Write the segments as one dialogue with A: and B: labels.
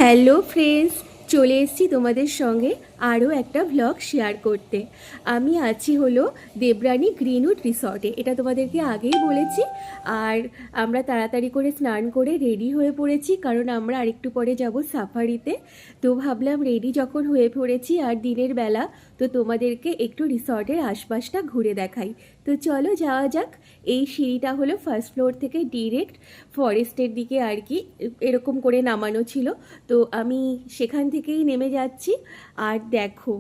A: Hello friends, চলে এসেছি তোমাদের সঙ্গে আরও একটা ভ্লগ শেয়ার করতে। আমি আছি হলো দেবরানী গ্রিনউড রিসর্টে, এটা তোমাদেরকে আগেই বলেছি। আর আমরা তাড়াতাড়ি করে স্নান করে রেডি হয়ে পড়েছি, কারণ আমরা আরেকটু পরে যাব সাফারিতে। তো ভাবলাম রেডি যখন হয়ে পড়েছি আর দিনের বেলা, তো তোমাদেরকে একটু রিসর্টের আশপাশটা ঘুরে দেখাই। তো চলো যাওয়া যাক। এই সিঁড়িটা হলো ফার্স্ট ফ্লোর থেকে ডিরেক্ট ফরেস্টের দিকে আর কি এরকম করে নামানো ছিল। তো আমি সেখান থেকেই নেমে যাচ্ছি। আর দেখো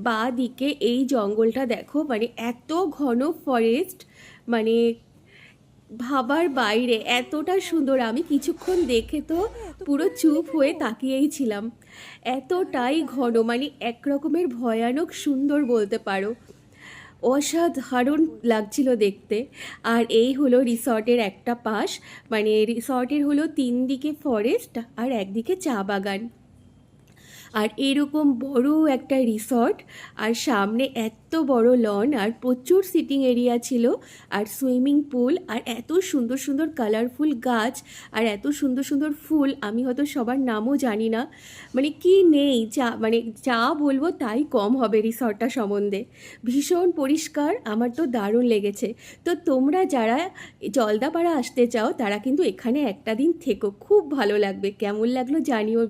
A: বাঁ দিকে এই জঙ্গলটা দেখো, মানে এত ঘন ফরেস্ট, মানে ভাবার বাইরে, এতটা সুন্দর। আমি কিছুক্ষণ দেখে তো পুরো চুপ হয়ে তাকিয়েই ছিলাম। এতটাই ঘন, মানে এক রকমের ভয়ানক সুন্দর বলতে পারো। অসাধারণ লাগছিল দেখতে। আর এই হলো রিসর্টের একটা পাশ, মানে রিসর্টের হলো 3 দিকে ফরেস্ট আর একদিকে চা বাগান। আর এরকম বড় একটা রিসর্ট, আর সামনে এত বড় লন, আর প্রচুর সিটিং এরিয়া ছিল, আর সুইমিং পুল, আর এত সুন্দর সুন্দর কালারফুল গাছ, আর এত সুন্দর সুন্দর ফুল। আমি হয়তো সবার নামও জানি না, মানে কি নেই, মানে যা বলবো তাই কম হবে রিসর্টটা সম্বন্ধে। ভীষণ পরিষ্কার, আমার তো দারুণ লেগেছে। তো তোমরা যারা জলদাপাড়া আসতে চাও তারা কিন্তু এখানে একটা দিন থেকো, খুব ভালো লাগবে। কেমন লাগলো জানিও।